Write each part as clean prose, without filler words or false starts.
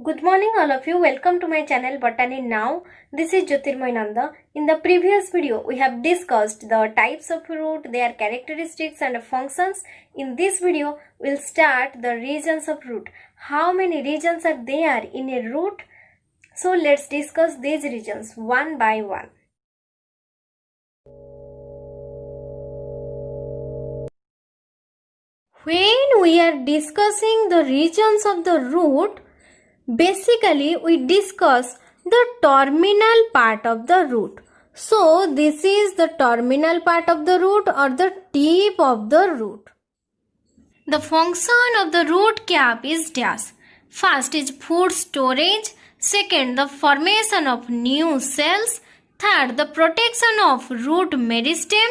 Good morning all of you. Welcome to my channel Botany Now. This is Jyotirmoy Nanda. In the previous video, we have discussed the types of root, their characteristics and functions. In this video, we'll start the regions of root. How many regions are there in a root? So let's discuss these regions one by one. When we are discussing the regions of the root, basically we discuss the terminal part of the root. So this is the terminal part of the root or the tip of the root. The function of the root cap is dash. First is food storage. Second, the formation of new cells. Third, the protection of root meristem.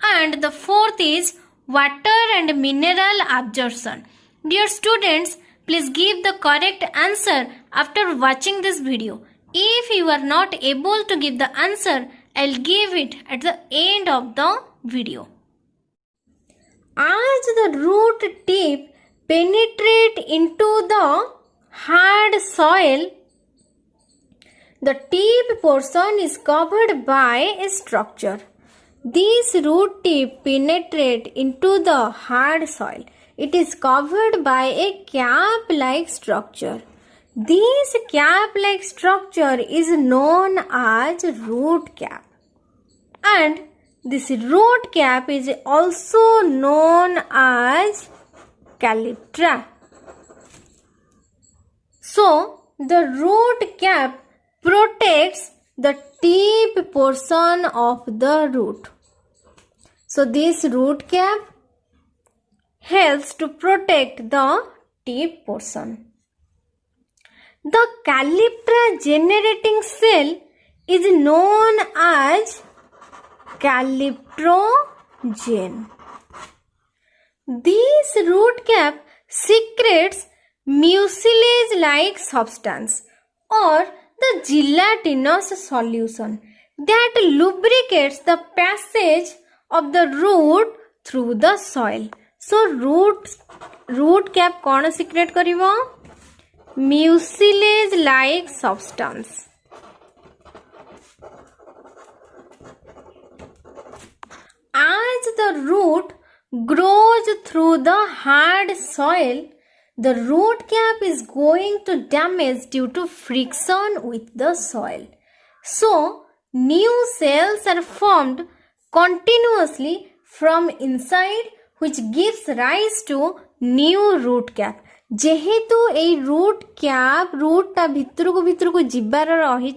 And the fourth is water and mineral absorption. Dear students, please give the correct answer after watching this video. If you are not able to give the answer, I'll give it at the end of the video. As the root tip penetrates into the hard soil, the tip portion is covered by a structure. This root tip penetrates into the hard soil. It is covered by a cap-like structure. This cap-like structure is known as root cap. And this root cap is also known as calyptra. So, the root cap protects the tip portion of the root. So, this root cap helps to protect the tip portion. The calyptra generating cell is known as calyptrogen. This root cap secretes mucilage-like substance or the gelatinous solution that lubricates the passage of the root through the soil. So root cap कौन secrete करिवो? Mucilage-like substance. As the root grows through the hard soil, the root cap is going to damage due to friction with the soil. So, new cells are formed continuously from inside, which gives rise to new root cap. जेहेतु ए root cap रूटा भितर को जिबार रही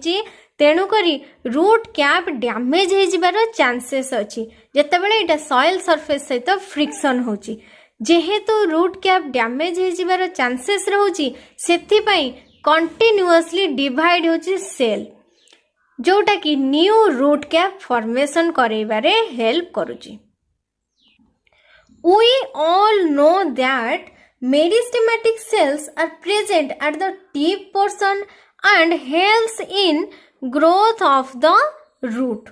तेणु करी root cap damage हो जिबार chances अछि जेतेबेले एटा soil surface सहित friction होची जेहेतु रूट कैप डैमेज हो जिबार चांसेस रहउची सेथि पई कंटीन्यूअसली डिवाइड होची सेल जोटा कि न्यू रूट कैप फॉर्मेशन करेबारे हेल्प करूची. We all know that meristematic cells are present at the tip portion and helps in growth of the root.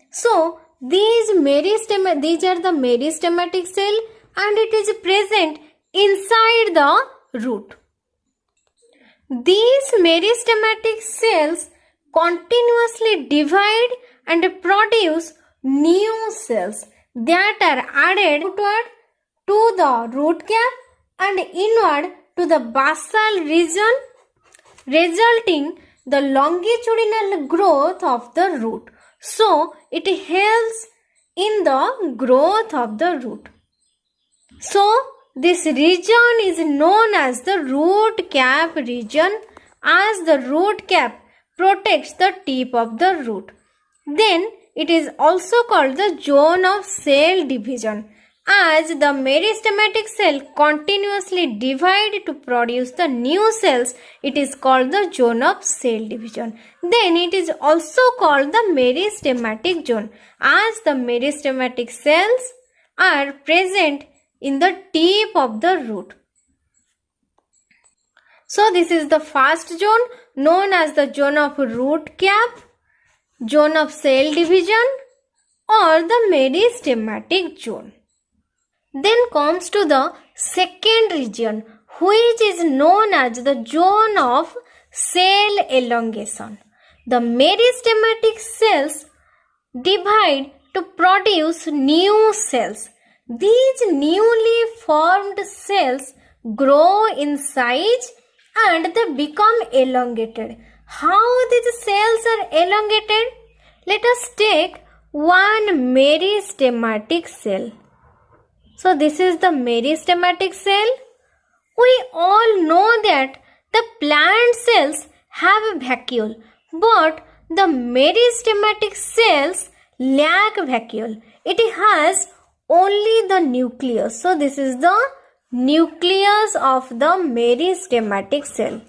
So these are the meristematic cell and it is present inside the root. These meristematic cells continuously divide and produce new cells that are added outward to the root cap and inward to the basal region, resulting the longitudinal growth of the root. So, it helps in the growth of the root. So, this region is known as the root cap region, as the root cap protects the tip of the root. Then, it is also called the zone of cell division, as the meristematic cell continuously divide to produce the new cells. It is called the zone of cell division. Then it is also called the meristematic zone, as the meristematic cells are present in the tip of the root. So this is the first zone known as the zone of root cap, zone of cell division or the meristematic zone. Then comes to the second region, which is known as the zone of cell elongation. The meristematic cells divide to produce new cells. These newly formed cells grow in size and they become elongated. How these cells are elongated? Let us take one meristematic cell. So this is the meristematic cell. We all know that the plant cells have a vacuole, but the meristematic cells lack vacuole. It has only the nucleus. So this is the nucleus of the meristematic cell.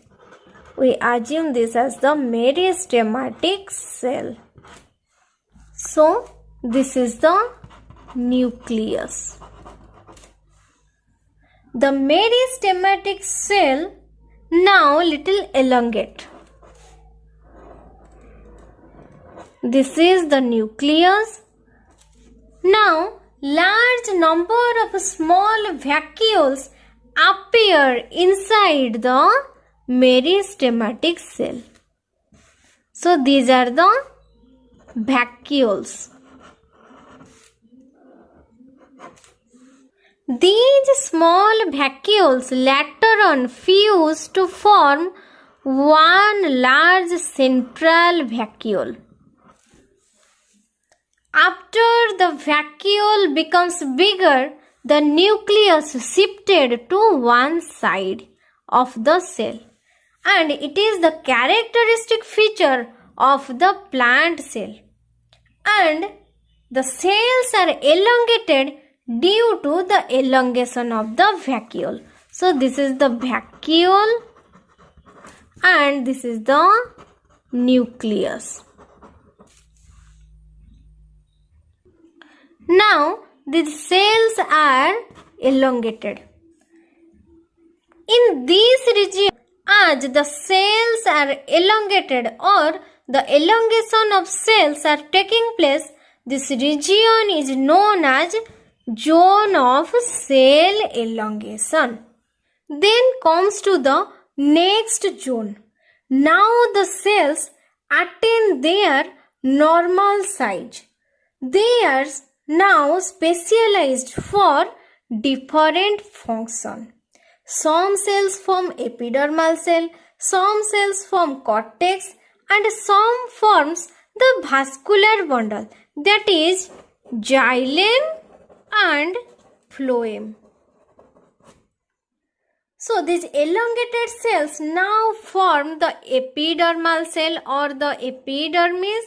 We assume this as the meristematic cell. So this is the nucleus. The meristematic cell now little elongate. This is the nucleus. Now large number of small vacuoles appear inside the meristematic cell. So these are the vacuoles. These small vacuoles later on fuse to form one large central vacuole. After the vacuole becomes bigger, the nucleus shifted to one side of the cell, and it is the characteristic feature of the plant cell. And the cells are elongated due to the elongation of the vacuole. So this is the vacuole and this is the nucleus. Now these cells are elongated. In this region, as the cells are elongated or the elongation of cells are taking place, this region is known as zone of cell elongation. Then comes to the next zone. Now the cells attain their normal size. They are now specialized for different function. Some cells form epidermal cell, some cells form cortex, and some forms the vascular bundle, that is xylem and phloem. So these elongated cells now form the epidermal cell or the epidermis.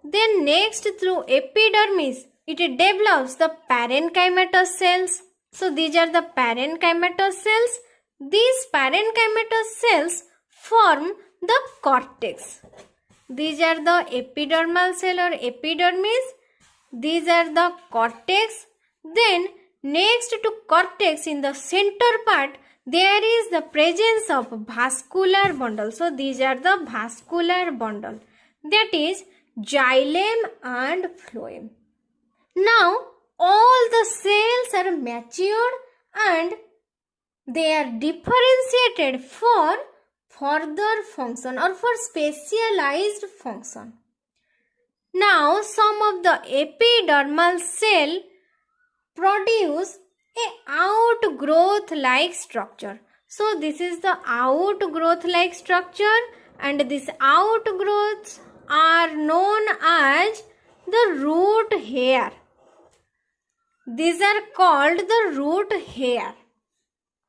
Then next through epidermis, it develops the parenchymatous cells. So these are the parenchymatous cells. These parenchymatous cells form the cortex. These are the epidermal cell or epidermis. These are the cortex. Then next to cortex, in the center part, there is the presence of vascular bundle. So these are the vascular bundle, that is xylem and phloem. Now all the cells are matured and they are differentiated for further function or for specialized function. Now some of the epidermal cell produce a outgrowth like structure. So this is the outgrowth like structure, and these outgrowths are known as the root hair. These are called the root hair.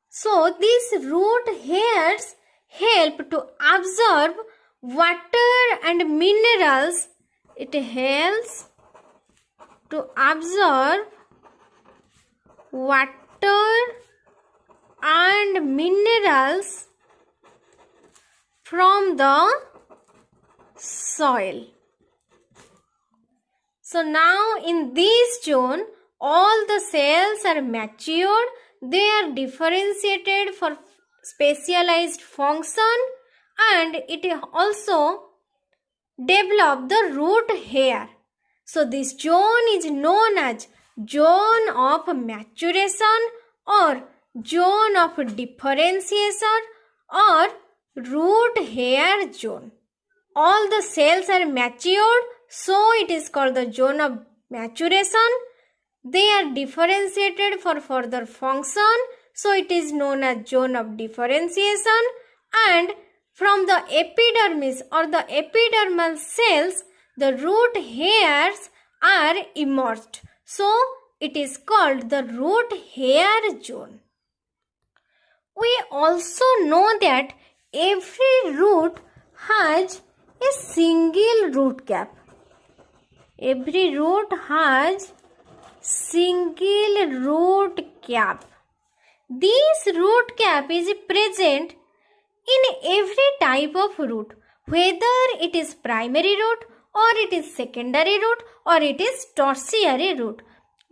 So these root hairs help to absorb water and minerals. It helps to absorb water and minerals from the soil. So now in this zone, all the cells are matured. They are differentiated for specialized function, and it also develop the root hair. So this zone is known as zone of maturation or zone of differentiation or root hair zone. All the cells are matured, so it is called the zone of maturation. They are differentiated for further function, so it is known as zone of differentiation. And from the epidermis or the epidermal cells, the root hairs are emerged, so it is called the root hair zone. We also know that every root has a single root cap. Every root has single root cap. This root cap is present in every type of root, whether it is primary root or it is secondary root or it is tertiary root.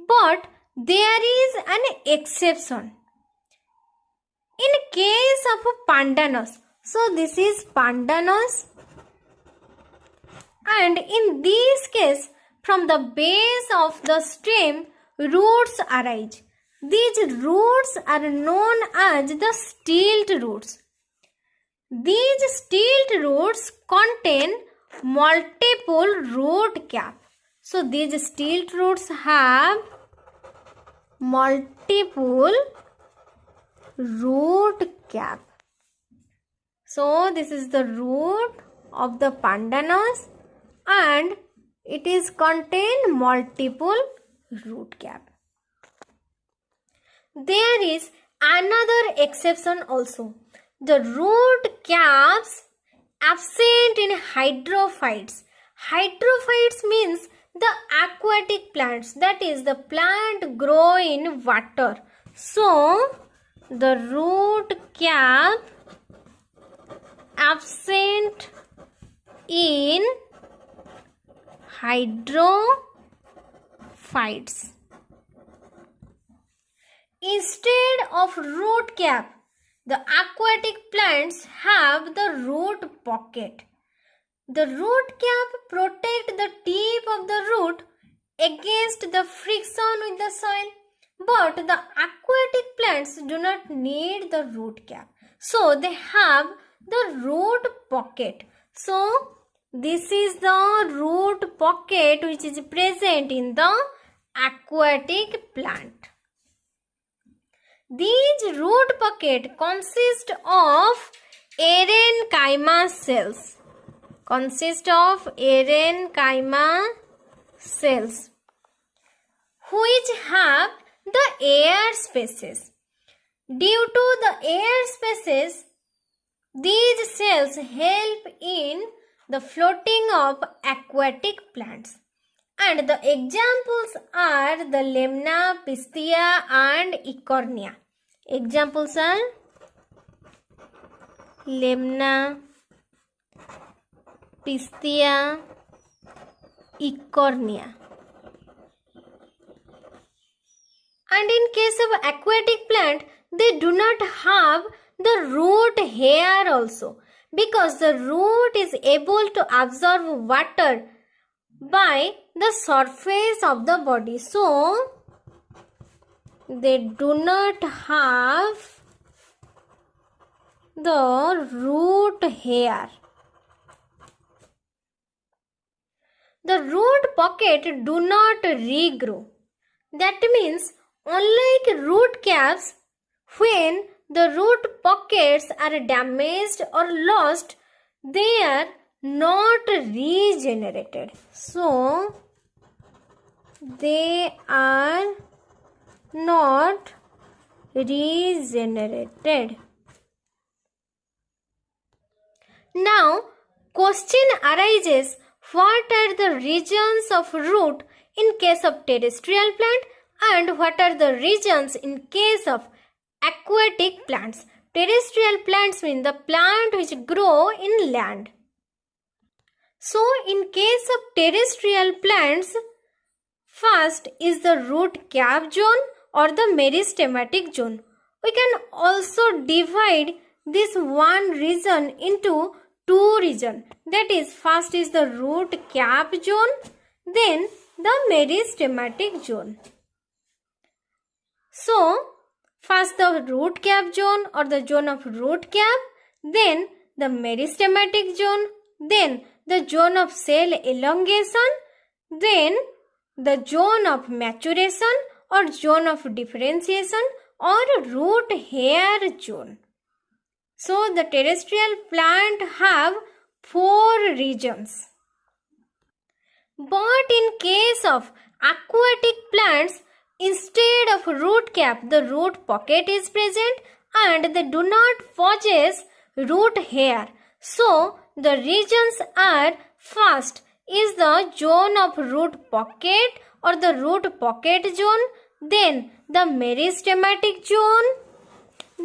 But there is an exception. In case of Pandanus, so this is Pandanus, and in this case, from the base of the stem, roots arise. These roots are known as the stilt roots. These stilt roots contain multiple root cap. So these stilt roots have multiple root cap. So this is the root of the Pandanus and it is contain multiple root cap. There is another exception also. The root caps absent in hydrophytes. Hydrophytes means the aquatic plants, that is the plant grow in water. So the root cap absent in hydrophytes. Instead of root cap, the aquatic plants have the root pocket. The root cap protects the tip of the root against the friction with the soil. But the aquatic plants do not need the root cap. So they have the root pocket. So this is the root pocket which is present in the aquatic plant. These root pocket consist of aerenchyma cells. Which have the air spaces. Due to the air spaces, these cells help in the floating of aquatic plants. And the examples are the lemna, pistia and eichhornia. Examples are lemna, pistia, eichhornia. And in case of aquatic plant, they do not have the root hair also, because the root is able to absorb water by the surface of the body. So they do not have the root hair. The root pocket do not regrow. That means unlike root caps, when the root pockets are damaged or lost, they are not regenerated. So they are not regenerated. Now question arises, what are the regions of root in case of terrestrial plant and what are the regions in case of aquatic plants? Terrestrial plants mean the plant which grow in land. So in case of terrestrial plants, first is the root cap zone or the meristematic zone. We can also divide this one region into two regions. That is, first is the root cap zone, then the meristematic zone. So first the root cap zone or the zone of root cap, then the meristematic zone, then the zone of cell elongation, then the zone of maturation or zone of differentiation or root hair zone. So the terrestrial plant have 4 regions. But in case of aquatic plants, instead of root cap, the root pocket is present and they do not possess root hair. So the regions are: first is the zone of root pocket or the root pocket zone, then the meristematic zone,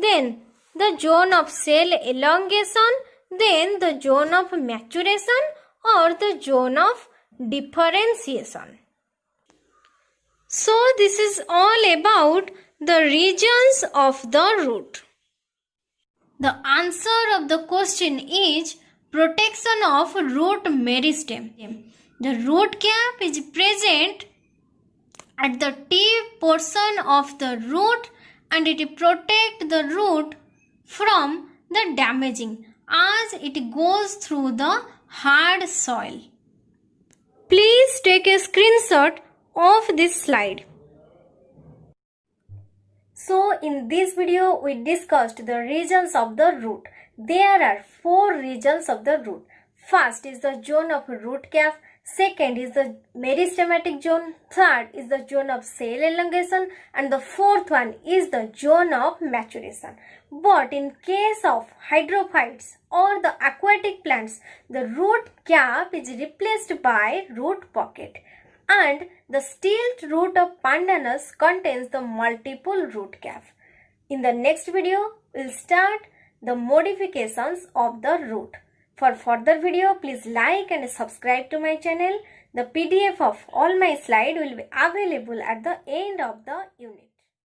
then the zone of cell elongation, then the zone of maturation or the zone of differentiation. So this is all about the regions of the root. The answer of the question is protection of root meristem. The root cap is present at the tip portion of the root and it protects the root from the damaging as it goes through the hard soil. Please take a screenshot of this slide. So in this video we discussed the regions of the root. There are 4 regions of the root. First is the zone of root cap, second is the meristematic zone, third is the zone of cell elongation and the fourth one is the zone of maturation. But in case of hydrophytes or the aquatic plants, the root cap is replaced by root pocket and the stilt root of Pandanus contains the multiple root cap. In the next video, we'll start the modifications of the root. For further video, please like and subscribe to my channel. The PDF of all my slides will be available at the end of the unit.